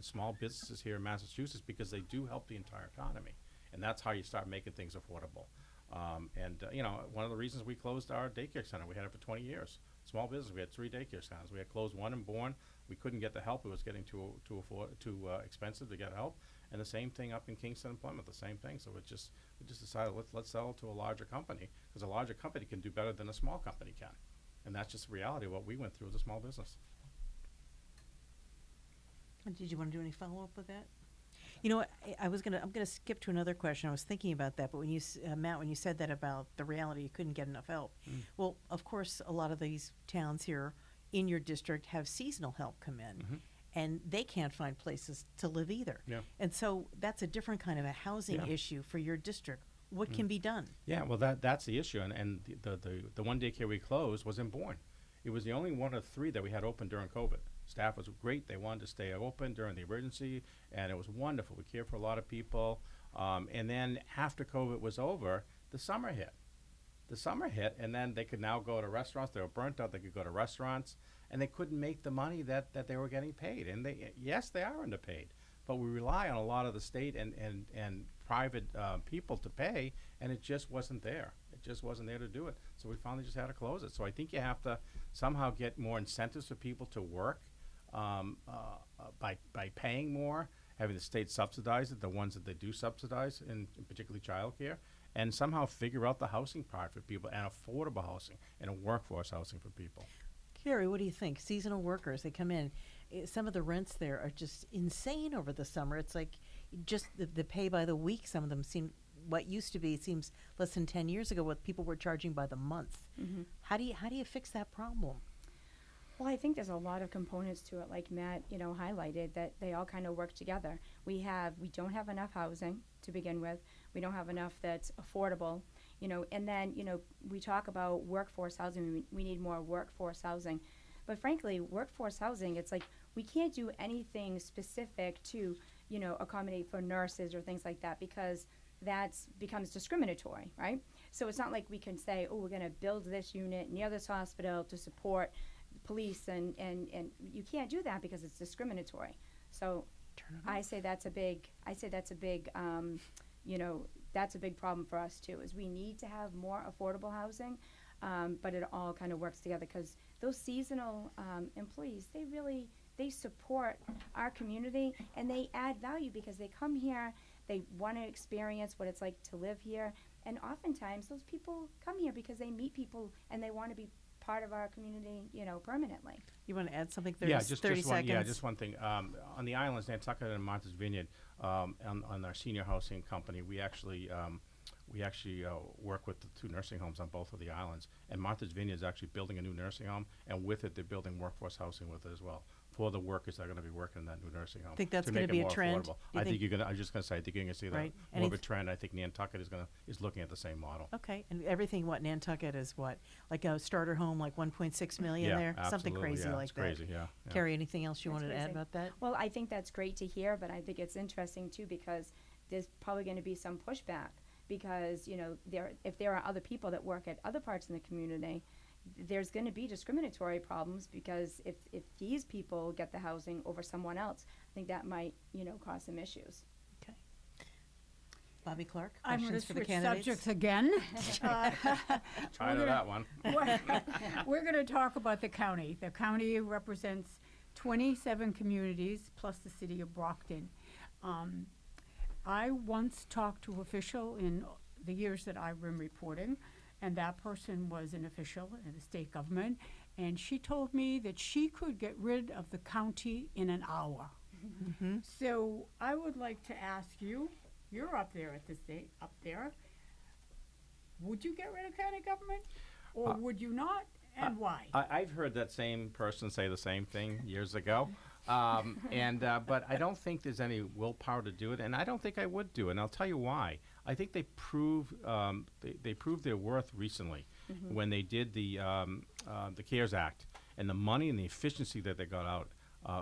Speaker 3: small businesses here in Massachusetts, because they do help the entire economy, and that's how you start making things affordable. One of the reasons we closed our daycare center, we had it for 20 years. Small business, we had 3 daycare centers. We had closed one in Bourne, We couldn't get the help. It was getting too expensive to get help. And the same thing up in Kingston and Plymouth, the same thing. So we just decided let's sell it to a larger company, because a larger company can do better than a small company can. And that's just the reality of what we went through as a small business.
Speaker 1: Did you want to do any follow-up with that? You know what, I'm gonna skip to another question. I was thinking about that, but when you, Matt, when you said that about the reality, you couldn't get enough help. Well, of course, a lot of these towns here in your district have seasonal help come in, and they can't find places to live either.
Speaker 3: Yeah.
Speaker 1: And so that's a different kind of a housing issue for your district. What can be done?
Speaker 3: Yeah, well, that's the issue, and the one daycare we closed was in Bourne. It was the only one of 3 that we had open during COVID. Staff was great. They wanted to stay open during the emergency, and it was wonderful. We cared for a lot of people. And then after COVID was over, the summer hit. And then they could now go to restaurants. They were burnt out. They could go to restaurants, and they couldn't make the money that they were getting paid. And they are underpaid, but we rely on a lot of the state and private people to pay, and it just wasn't there. It just wasn't there to do it. So we finally just had to close it. So I think you have to somehow get more incentives for people to work by paying more, having the state subsidize it, the ones that they do subsidize, in particularly childcare, and somehow figure out the housing part for people, and affordable housing and workforce housing for people.
Speaker 1: Kari, what do you think? Seasonal workers, they come in. Some of the rents there are just insane over the summer. It's like just the pay by the week. Some of them seem, what used to be, it seems less than 10 years ago, what people were charging by the month. How do you fix that problem?
Speaker 2: Well, I think there's a lot of components to it, like Matt, highlighted, that they all kind of work together. We don't have enough housing to begin with. We don't have enough that's affordable, and then, we talk about workforce housing. We need more workforce housing. But frankly, workforce housing, it's like we can't do anything specific to, accommodate for nurses or things like that, because that becomes discriminatory, right? So it's not like we can say, oh, we're going to build this unit near this hospital to support police, and you can't do that because it's discriminatory. So I say that's a big that's a big problem for us too, is we need to have more affordable housing, but it all kind of works together, because those seasonal employees, they support our community, and they add value because they come here, they want to experience what it's like to live here, and oftentimes those people come here because they meet people and they want to be part of our community, permanently.
Speaker 1: You want to add something? 30 seconds.
Speaker 3: Just one thing. On the islands, Nantucket and Martha's Vineyard, on our senior housing company, we actually work with the 2 nursing homes on both of the islands. And Martha's Vineyard is actually building a new nursing home, and with it, they're building workforce housing with it as well, for the workers that are going to be working in that new nursing home.
Speaker 1: Think that's
Speaker 3: to
Speaker 1: going
Speaker 3: make
Speaker 1: to be
Speaker 3: it
Speaker 1: a
Speaker 3: more
Speaker 1: trend?
Speaker 3: affordable.
Speaker 1: I
Speaker 3: think you're going to. I was just going to say, I think you're going to see that
Speaker 1: Right.
Speaker 3: more of a trend. I think Nantucket is looking at the same model.
Speaker 1: Okay, and everything, Nantucket is what? Like a starter home, like 1.6 million there? Something
Speaker 3: absolutely,
Speaker 1: crazy like
Speaker 3: it's
Speaker 1: that.
Speaker 3: crazy, yeah.
Speaker 1: Carrie, anything else you
Speaker 2: That's
Speaker 1: wanted to add
Speaker 2: crazy.
Speaker 1: about that?
Speaker 2: Well, I think that's great to hear, but I think it's interesting too, because there's probably going to be some pushback, because if there are other people that work at other parts in the community, there's going to be discriminatory problems, because if these people get the housing over someone else, I think that might cause some issues.
Speaker 1: Okay. Bobby Clark,
Speaker 4: I'm going to
Speaker 1: questions for the
Speaker 4: switch
Speaker 1: candidates?
Speaker 4: subjects again.
Speaker 3: Tired of that one.
Speaker 4: We're going to talk about the county. The county represents 27 communities plus the city of Brockton. I once talked to an official in the years that I've been reporting, and that person was an official in the state government, and she told me that she could get rid of the county in an hour. So I would like to ask you, you're up there at the state, up there, would you get rid of county government, or would you not, and why?
Speaker 3: I've heard that same person say the same thing years ago. But I don't think there's any willpower to do it, and I don't think I would do it, and I'll tell you why. I think they proved their worth recently when they did the CARES Act, and the money and the efficiency that they got out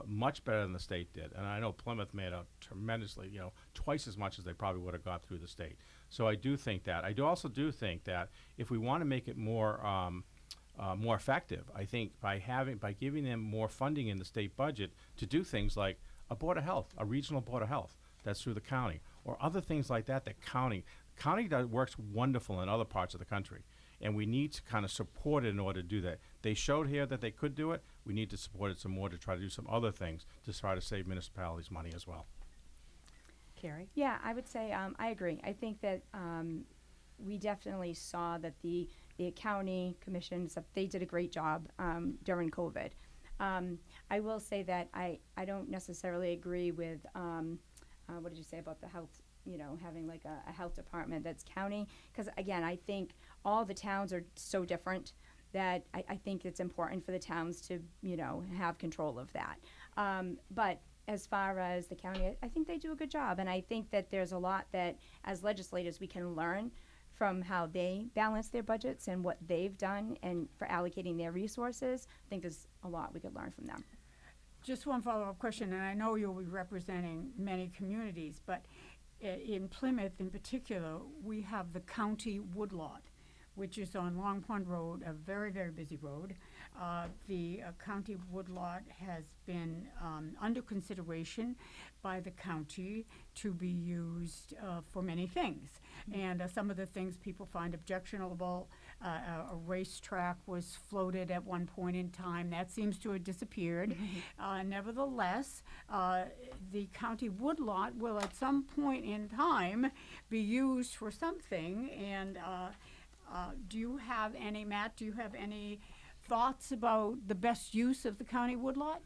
Speaker 3: much better than the state did. And I know Plymouth made out tremendously, twice as much as they probably would have got through the state. So I do think that. I also do think that if we want to make it more effective, I think by giving them more funding in the state budget to do things like a board of health, a regional board of health that's through the county, or other things like that. That county works wonderful in other parts of the country, and we need to kind of support it in order to do that. They showed here that they could do it. We need to support it some more to try to do some other things to try to save municipalities money as well.
Speaker 1: Kari?
Speaker 2: Yeah, I would say I agree. I think that we definitely saw that the county commissions, they did a great job during COVID. I will say that I don't necessarily agree with, what did you say about the health, having like a health department that's county? Because again, I think all the towns are so different that I think it's important for the towns to, have control of that. But as far as the county, I think they do a good job. And I think that there's a lot that as legislators we can learn from how they balance their budgets and what they've done and for allocating their resources. I think there's a lot we could learn from them.
Speaker 4: Just one follow-up question, and I know you'll be representing many communities, but in Plymouth in particular, we have the county woodlot, which is on Long Pond Road, a very, very busy road. The county woodlot has been under consideration by the county to be used for many things. And some of the things people find objectionable, a racetrack was floated at one point in time. That seems to have disappeared. Nevertheless, the county woodlot will at some point in time be used for something. And do you have any, Matt, do you have any thoughts about the best use of the county woodlot?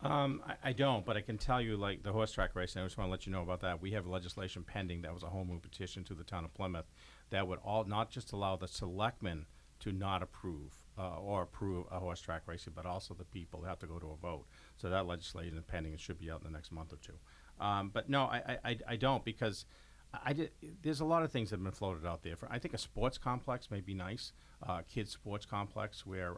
Speaker 3: I don't, but I can tell you, like the horse track racing, I just want to let you know about that. We have legislation pending that was a home rule petition to the town of Plymouth that would not just allow the selectmen to not approve or approve a horse track racing, but also the people have to go to a vote. So that legislation is pending. It should be out in the next month or two. But no, I don't, because there's a lot of things that have been floated out there. I think a sports complex may be nice, kids' sports complex where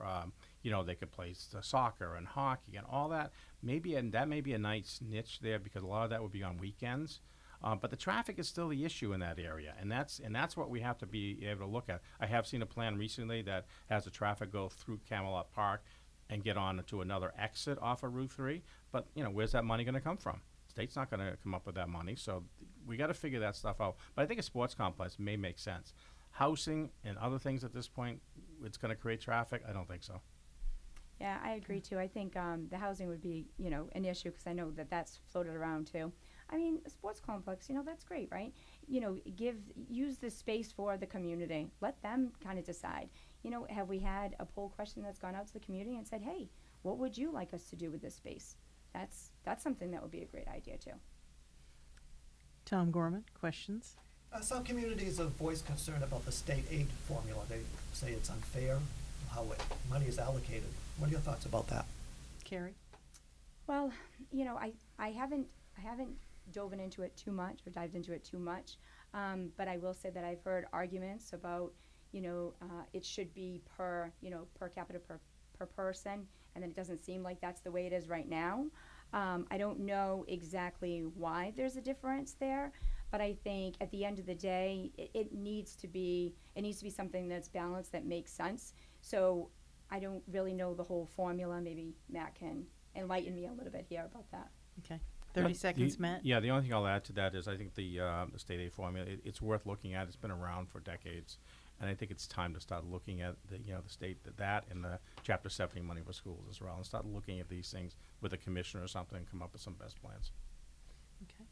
Speaker 3: they could play soccer and hockey and all that. That may be a nice niche there because a lot of that would be on weekends. But the traffic is still the issue in that area, and that's what we have to be able to look at. I have seen a plan recently that has the traffic go through Camelot Park and get on to another exit off of Route 3. But where's that money going to come from? State's not going to come up with that money, so we got to figure that stuff out. But I think a sports complex may make sense. Housing and other things at this point, it's going to create traffic. I don't think so.
Speaker 2: Yeah, I agree too. I think the housing would be, an issue because I know that that's floated around too. I mean, a sports complex, that's great, right? Use the space for the community. Let them kind of decide. Have we had a poll question that's gone out to the community and said, hey, what would you like us to do with this space? That's something that would be a great idea too.
Speaker 1: Tom Gorman, questions?
Speaker 5: Some communities have voiced concern about the state aid formula. They say it's unfair, how money is allocated. What are your thoughts about that?
Speaker 1: Kari?
Speaker 2: Well, I haven't dived into it too much, but I will say that I've heard arguments about, it should be per capita per person, and then it doesn't seem like that's the way it is right now. I don't know exactly why there's a difference there, but I think at the end of the day, it needs to be something that's balanced, that makes sense. So I don't really know the whole formula. Maybe Matt can enlighten me a little bit here about that.
Speaker 1: Okay. 30 seconds, Matt.
Speaker 3: Yeah, the only thing I'll add to that is I think the state aid formula, it's worth looking at. It's been around for decades. And I think it's time to start looking at the state that and the Chapter 70 money for schools as well, and start looking at these things with a commissioner or something and come up with some best plans.
Speaker 1: Okay.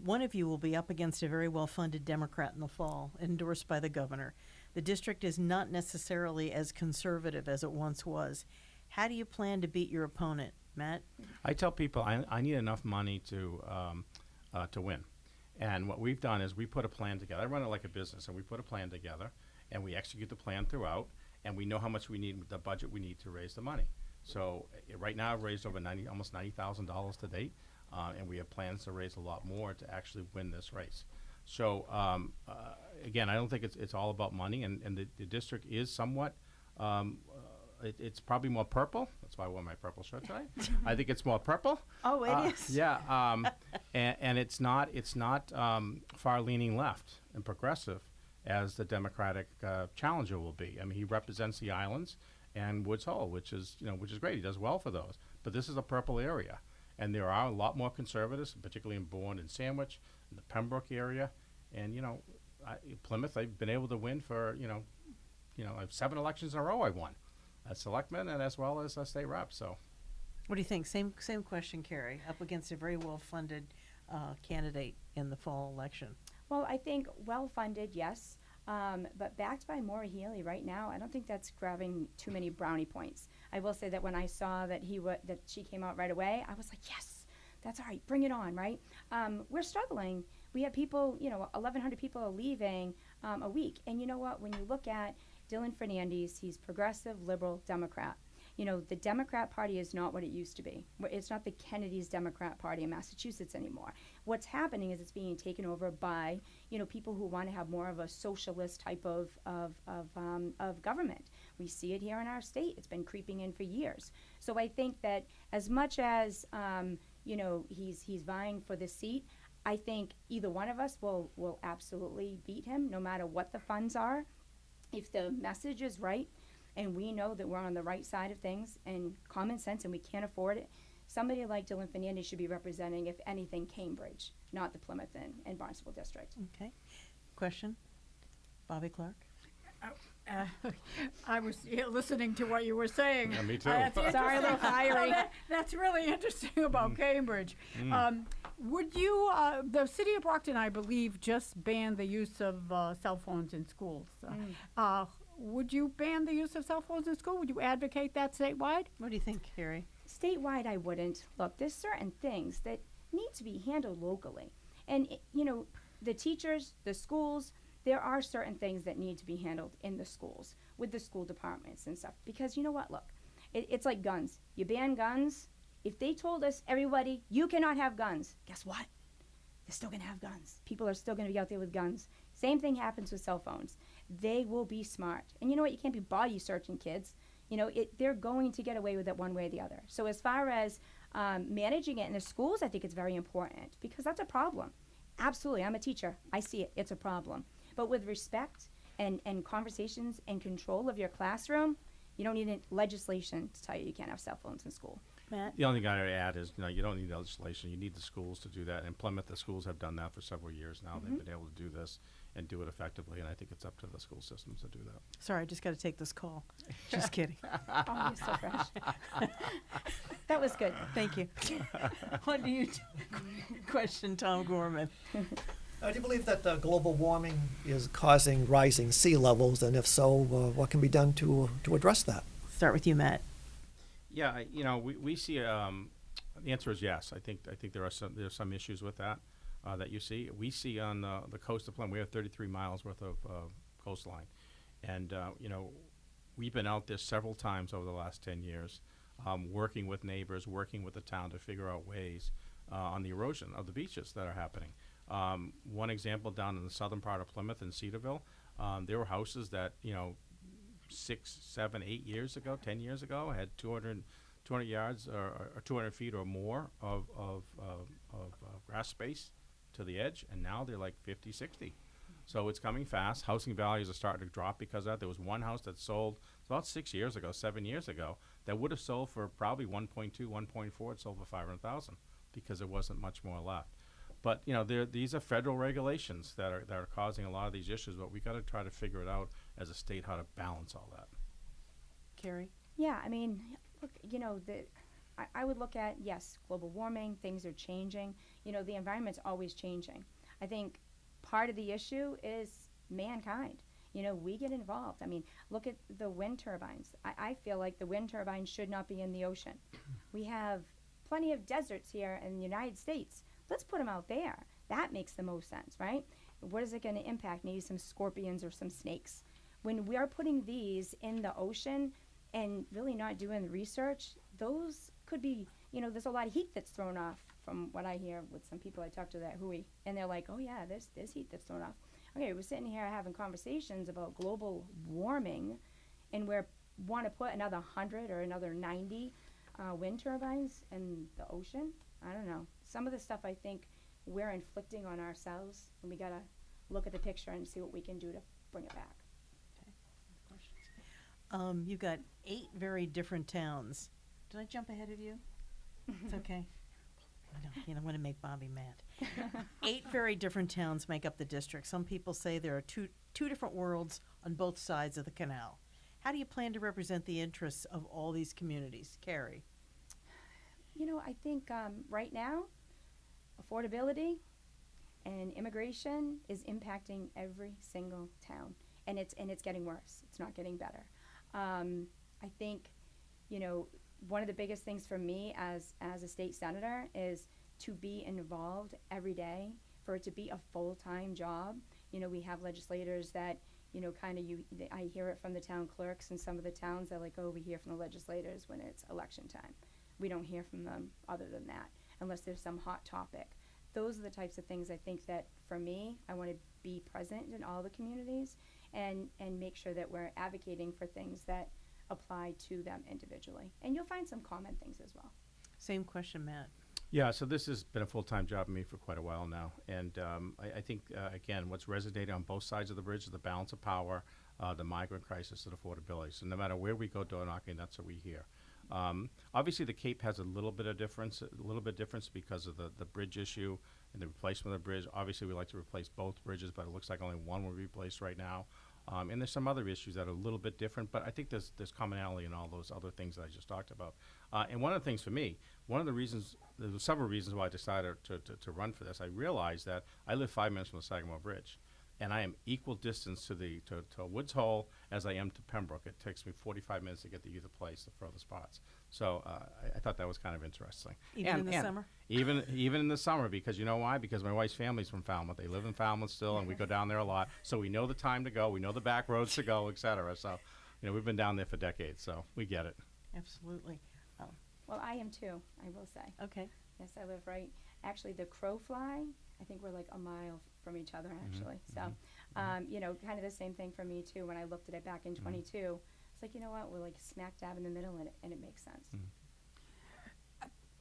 Speaker 1: One of you will be up against a very well-funded Democrat in the fall, endorsed by the governor. The district is not necessarily as conservative as it once was. How do you plan to beat your opponent, Matt?
Speaker 3: I tell people I need enough money to win. And what we've done is we put a plan together. I run it like a business, and we put a plan together, and we execute the plan throughout, and we know how much we need, the budget we need to raise the money. So right now I've raised over almost $90,000 to date, and we have plans to raise a lot more to actually win this race. So again, I don't think it's all about money, and the district is somewhat it's probably more purple. That's why I wore my purple shirt today. I think it's more purple.
Speaker 1: Oh, it is.
Speaker 3: Yeah, and it's not far-leaning left and progressive as the Democratic challenger will be. I mean, he represents the islands and Woods Hole, which is great. He does well for those. But this is a purple area, and there are a lot more conservatives, particularly in Bourne and Sandwich, in the Pembroke area, and Plymouth. They've been able to win for I have 7 elections in a row I won, as selectman and as well as a state rep. So,
Speaker 1: What do you think? Same question, Kari, up against a very well-funded candidate in the fall election.
Speaker 2: Well, I think well-funded, yes, but backed by Maura Healey right now, I don't think that's grabbing too many brownie points. I will say that when I saw that that she came out right away, I was like, yes, that's all right, bring it on, right? We're struggling. We have people, 1,100 people are leaving a week. And you know what? When you look at Dylan Fernandes, he's progressive, liberal, Democrat. The Democrat Party is not what it used to be. It's not the Kennedy's Democrat Party in Massachusetts anymore. What's happening is it's being taken over by, people who want to have more of a socialist type of government. We see it here in our state. It's been creeping in for years. So I think that as much as, he's vying for the seat, I think either one of us will absolutely beat him, no matter what the funds are. If the message is right, and we know that we're on the right side of things and common sense and we can't afford it, somebody like Dylan Fernandes should be representing, if anything, Cambridge, not the Plymouth and Barnstable district.
Speaker 1: Okay. Question? Bobby Clark?
Speaker 4: I was listening to what you were saying.
Speaker 3: Yeah, me too.
Speaker 4: That's
Speaker 2: Sorry, a little
Speaker 4: interesting.
Speaker 2: fiery.
Speaker 4: That's really interesting about Cambridge. Would you, the city of Brockton, I believe, just banned the use of cell phones in schools. Would you ban the use of cell phones in school? Would you advocate that statewide?
Speaker 1: What do you think, Kari?
Speaker 2: Statewide, I wouldn't. Look, there's certain things that need to be handled locally. And, the teachers, the schools, there are certain things that need to be handled in the schools with the school departments and stuff. Because you know what? Look, it's like guns. You ban guns. If they told us, everybody, you cannot have guns, guess what? They're still going to have guns. People are still going to be out there with guns. Same thing happens with cell phones. They will be smart. And you know what? You can't be body searching kids. They're going to get away with it one way or the other. So as far as managing it in the schools, I think it's very important because that's a problem. Absolutely. I'm a teacher. I see it. It's a problem. But with respect and conversations and control of your classroom, you don't need legislation to tell you can't have cell phones in school.
Speaker 1: Matt?
Speaker 3: the only thing I would add is, you don't need legislation. You need the schools to do that. In Plymouth, the schools have done that for several years now. They've been able to do this and do it effectively, and I think it's up to the school systems to do that.
Speaker 1: Sorry, I just got to take this call. Just kidding.
Speaker 2: Oh, you're so fresh. That was good.
Speaker 1: Thank you. What do you question, Tom Gorman?
Speaker 5: Do you believe that global warming is causing rising sea levels, and if so, what can be done to address that?
Speaker 1: Start with you, Matt.
Speaker 3: Yeah, we see. The answer is yes. I think there's some issues with that that you see. We see on the coast of Plymouth, we have 33 miles worth of coastline, and we've been out there several times over the last 10 years, working with neighbors, working with the town to figure out ways on the erosion of the beaches that are happening. One example down in the southern part of Plymouth in Cedarville, there were houses that 6, 7, 8 years ago, 10 years ago, had 200 yards or 200 feet or more of grass space to the edge, and now they're like 50, 60. So it's coming fast. Housing values are starting to drop because of that. There was one house that sold about 7 years ago, that would have sold for probably 1.2, 1.4. It sold for 500,000 because there wasn't much more left. But these are federal regulations that are causing a lot of these issues. But we got to try to figure it out as a state how to balance all that.
Speaker 1: Kari?
Speaker 2: Yeah, I mean, look, I would look at, yes, global warming, things are changing. The environment's always changing. I think part of the issue is mankind. We get involved. I mean, look at the wind turbines. I feel like the wind turbines should not be in the ocean. We have plenty of deserts here in the United States. Let's put them out there. That makes the most sense, right? What is it going to impact? Maybe some scorpions or some snakes. When we are putting these in the ocean and really not doing the research, those could be, there's a lot of heat that's thrown off from what I hear with some people I talk to that Hui, and they're like, oh yeah, there's heat that's thrown off. Okay, we're sitting here having conversations about global warming, and we want to put another 100 or another 90 wind turbines in the ocean. I don't know. Some of the stuff I think we're inflicting on ourselves, and we got to look at the picture and see what we can do to bring it back.
Speaker 1: You've got 8 very different towns. Did I jump ahead of you? It's okay. I'm going to make Bobby mad. 8 very different towns make up the district. Some people say there are two different worlds on both sides of the canal. How do you plan to represent the interests of all these communities? Kari?
Speaker 2: I think right now, affordability and immigration is impacting every single town, and it's getting worse. It's not getting better. I think, one of the biggest things for me as a state senator is to be involved every day, for it to be a full-time job. We have legislators that, I hear it from the town clerks in some of the towns. They're like, oh, we hear from the legislators when it's election time. We don't hear from them other than that, unless there's some hot topic. Those are the types of things I think that, for me, I want to be present in all the communities and make sure that we're advocating for things that apply to them individually. And you'll find some common things as well.
Speaker 1: Same question, Matt.
Speaker 3: Yeah, so this has been a full-time job for me for quite a while now. And I think, again, what's resonating on both sides of the bridge is the balance of power, the migrant crisis, and affordability. So no matter where we go door knocking, that's what we hear. Obviously, the Cape has a little bit difference because of the bridge issue and the replacement of the bridge. Obviously, we like to replace both bridges, but it looks like only one will be replaced right now. And there's some other issues that are a little bit different, but I think there's commonality in all those other things that I just talked about. And one of the things for me, there were several reasons why I decided to run for this. I realized that I live 5 minutes from the Sagamore Bridge, and I am equal distance to Woods Hole as I am to Pembroke. It takes me 45 minutes to get to either place, the further spots. So I thought that was kind of interesting.
Speaker 1: Even in the summer?
Speaker 3: Even in the summer, because you know why? Because my wife's family's from Falmouth. They live in Falmouth still, and we go down there a lot. So we know the time to go. We know the back roads to go, et cetera. So, we've been down there for decades, so we get it.
Speaker 1: Absolutely.
Speaker 2: Well, I am too, I will say.
Speaker 1: Okay.
Speaker 2: Yes, I live right. Actually, the crow fly, I think we're like a mile from each other, actually. So, kind of the same thing for me too. When I looked at it back in 22, it's like, you know what? We're like smack dab in the middle, and it makes sense.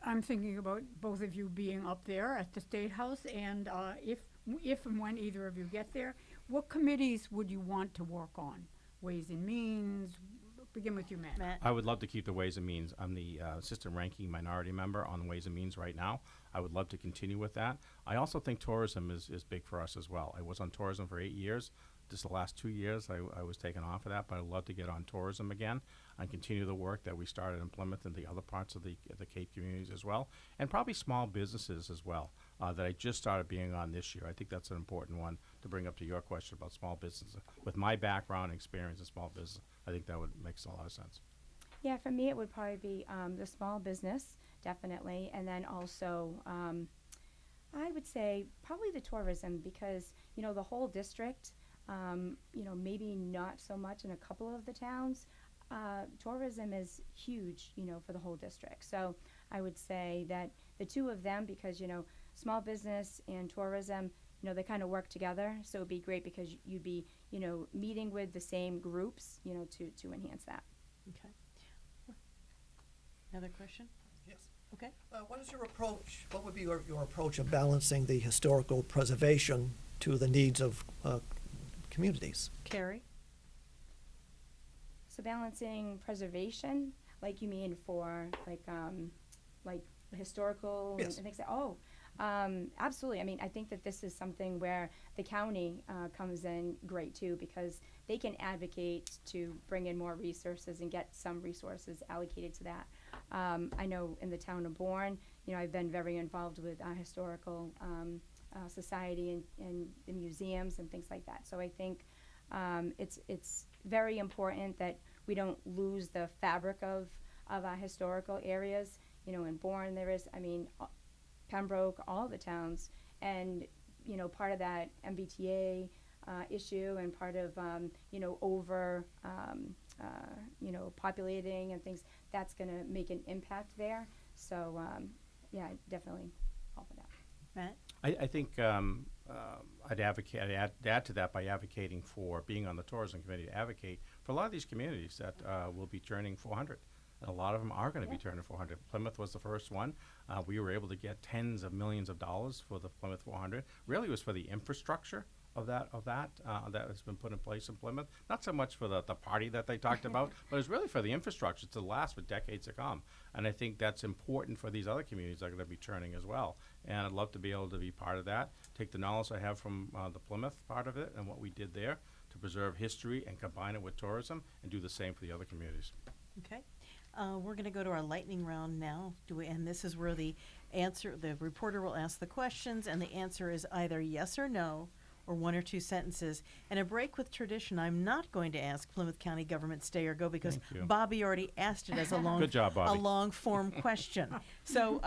Speaker 4: I'm thinking about both of you being up there at the State House, and if and when either of you get there, what committees would you want to work on? Ways and Means? Begin with you, Matt.
Speaker 3: I would love to keep the Ways and Means. I'm the assistant ranking minority member on Ways and Means right now. I would love to continue with that. I also think tourism is big for us as well. I was on tourism for 8 years. Just the last 2 years, I was taken off of that, but I'd love to get on tourism again and continue the work that we started in Plymouth and the other parts of the Cape communities as well, and probably small businesses as well that I just started being on this year. I think that's an important one to bring up to your question about small business. With my background and experience in small business, I think that would make a lot of sense.
Speaker 2: Yeah, for me, it would probably be the small business, definitely, and then also I would say probably the tourism, because, the whole district, maybe not so much in a couple of the towns. Tourism is huge, for the whole district. So I would say that the two of them, because, small business and tourism, they kind of work together. So it'd be great because you'd be, meeting with the same groups, to enhance that.
Speaker 1: Okay. Another question?
Speaker 5: Yes.
Speaker 1: Okay.
Speaker 5: What is your approach? What would be your approach of balancing the historical preservation to the needs of communities?
Speaker 1: Kari?
Speaker 2: So balancing preservation, like you mean for like historical
Speaker 5: Yes.
Speaker 2: and things like, absolutely. I mean, I think that this is something where the county comes in great too, because they can advocate to bring in more resources and get some resources allocated to that. I know in the town of Bourne, I've been very involved with historical society and the museums and things like that. So I think it's very important that we don't lose the fabric of our historical areas. In Bourne there is, Pembroke, all the towns, and part of that MBTA issue and part of over populating and things, that's going to make an impact there. So definitely all for that.
Speaker 1: Matt?
Speaker 3: I think I'd add to that by advocating for being on the tourism committee, to advocate for a lot of these communities that will be turning 400 and a lot of them are going to be turning 400. Plymouth was the first one. We were able to get tens of millions of dollars for the Plymouth 400. Really, it was for the infrastructure of that that has been put in place in Plymouth. Not so much for the party that they talked about, but it's really for the infrastructure to last for decades to come. And I think that's important for these other communities that are going to be turning as well. And I'd love to be able to be part of that, take the knowledge I have from the Plymouth part of it and what we did there to preserve history and combine it with tourism and do the same for the other communities.
Speaker 1: Okay. We're going to go to our lightning round now. And this is where the reporter will ask the questions, and the answer is either yes or no, or one or two sentences. And a break with tradition, I'm not going to ask Plymouth County government stay or go because
Speaker 3: Thank you.
Speaker 1: Bobby already asked it as a long,
Speaker 3: Good job, Bobby.
Speaker 1: a long form question. So,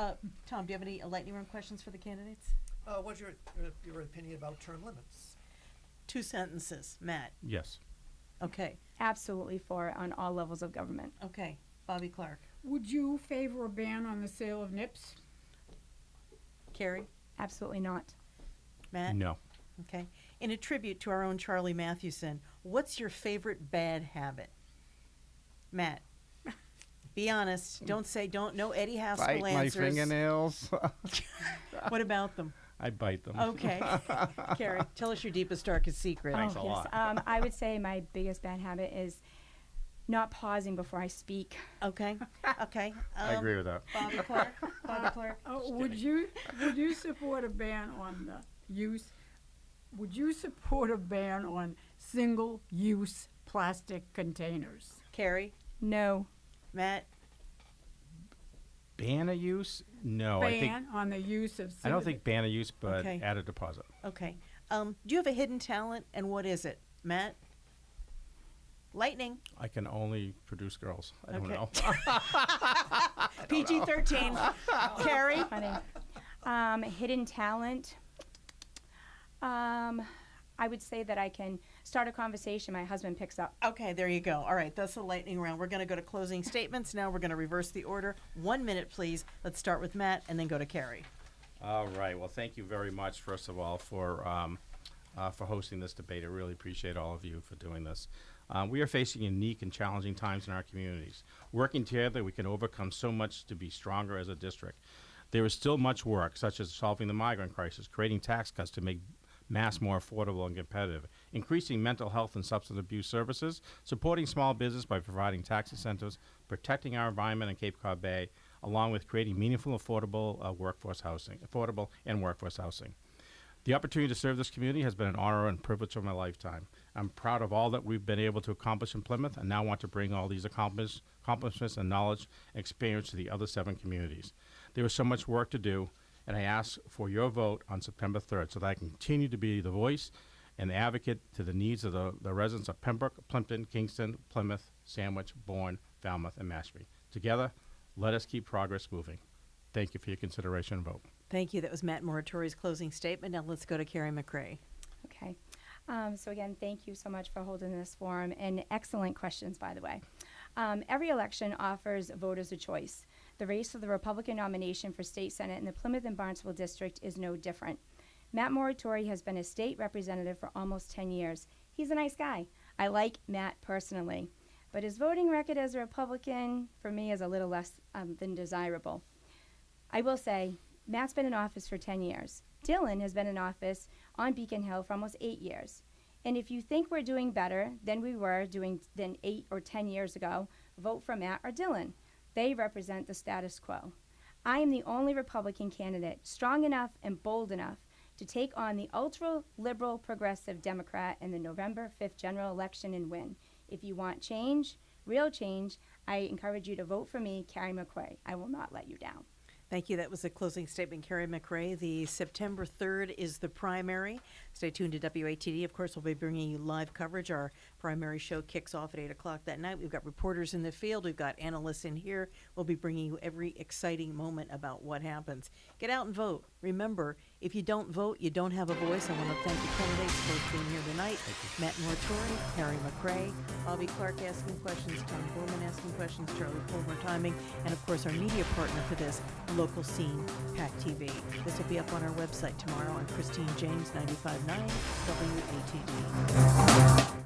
Speaker 1: Tom, do you have any lightning round questions for the candidates?
Speaker 5: What's your opinion about term limits?
Speaker 1: 2 sentences. Matt.
Speaker 3: Yes.
Speaker 1: Okay.
Speaker 2: Absolutely for it on all levels of government.
Speaker 1: Okay. Bobby Clark.
Speaker 4: Would you favor a ban on the sale of nips?
Speaker 1: Carrie.
Speaker 2: Absolutely not.
Speaker 1: Matt.
Speaker 3: No.
Speaker 1: Okay. In a tribute to our own Charlie Mathewson, what's your favorite bad habit? Matt. Be honest. No Eddie Haskell
Speaker 3: Bite my
Speaker 1: answers.
Speaker 3: fingernails.
Speaker 1: What about them?
Speaker 3: I bite them.
Speaker 1: Okay. Carrie, tell us your deepest, darkest secret.
Speaker 3: Thanks a lot.
Speaker 2: I would say my biggest bad habit is not pausing before I speak.
Speaker 1: Okay. Okay.
Speaker 3: I agree with that.
Speaker 1: Bobby Clark. Bobby Clark.
Speaker 4: Would you support a ban on the use? Would you support a ban on single-use plastic containers?
Speaker 1: Carrie.
Speaker 2: No.
Speaker 1: Matt.
Speaker 3: Ban a use? No. I think
Speaker 4: Ban on the use of.
Speaker 3: I don't think ban a use, but
Speaker 1: Okay.
Speaker 3: add a deposit.
Speaker 1: Okay. Do you have a hidden talent, and what is it? Matt. Lightning.
Speaker 3: I can only produce girls. I don't
Speaker 1: Okay.
Speaker 3: know.
Speaker 1: PG-13. Carrie.
Speaker 2: Funny. Hidden talent. I would say that I can start a conversation my husband picks up.
Speaker 1: Okay, there you go. All right, that's the lightning round. We're going to go to closing statements now. We're going to reverse the order. 1 minute, please. Let's start with Matt and then go to Carrie.
Speaker 3: All right. Well, thank you very much, first of all, for hosting this debate. I really appreciate all of you for doing this. We are facing unique and challenging times in our communities. Working together, we can overcome so much to be stronger as a district. There is still much work, such as solving the migrant crisis, creating tax cuts to make mass more affordable and competitive, increasing mental health and substance abuse services, supporting small business by providing tax incentives, protecting our environment in Cape Cod Bay, along with creating meaningful, affordable workforce housing. The opportunity to serve this community has been an honor and privilege of my lifetime. I'm proud of all that we've been able to accomplish in Plymouth, and now want to bring all these accomplishments and knowledge and experience to the other 7 communities. There is so much work to do, and I ask for your vote on September 3rd so that I can continue to be the voice and the advocate to the needs of the residents of Pembroke, Plimpton, Kingston, Plymouth, Sandwich, Bourne, Falmouth, and Mashpee. Together, let us keep progress moving. Thank you for your consideration and vote.
Speaker 1: Thank you. That was Matt Muratore's closing statement. Now let's go to Kari MacRae.
Speaker 2: Okay. So again, thank you so much for holding this forum, and excellent questions, by the way. Every election offers voters a choice. The race for the Republican nomination for state senate in the Plymouth and Barnstable district is no different. Matt Muratore has been a state representative for almost 10 years. He's a nice guy. I like Matt personally, but his voting record as a Republican, for me, is a little less than desirable. I will say, Matt's been in office for 10 years. Dylan has been in office on Beacon Hill for almost 8 years. And if you think we're doing better than we were doing 8 or 10 years ago, vote for Matt or Dylan. They represent the status quo. I am the only Republican candidate strong enough and bold enough to take on the ultra-liberal progressive Democrat in the November 5th general election and win. If you want change, real change, I encourage you to vote for me, Kari MacRae. I will not let you down.
Speaker 1: Thank you. That was a closing statement, Kari MacRae. The September 3rd is the primary. Stay tuned to WATD. Of course, we'll be bringing you live coverage. Our primary show kicks off at 8 o'clock that night. We've got reporters in the field. We've got analysts in here. We'll be bringing you every exciting moment about what happens. Get out and vote. Remember, if you don't vote, you don't have a voice. I want to thank the candidates for being here tonight. Matt Muratore, Kari MacRae, Bobby Clark asking questions, Tom Gorman asking questions, Charlie Fulmer timing, and of course our media partner for this, Local Scene, PAC TV. This will be up on our website tomorrow. I'm Christine James, 95.9 WATD.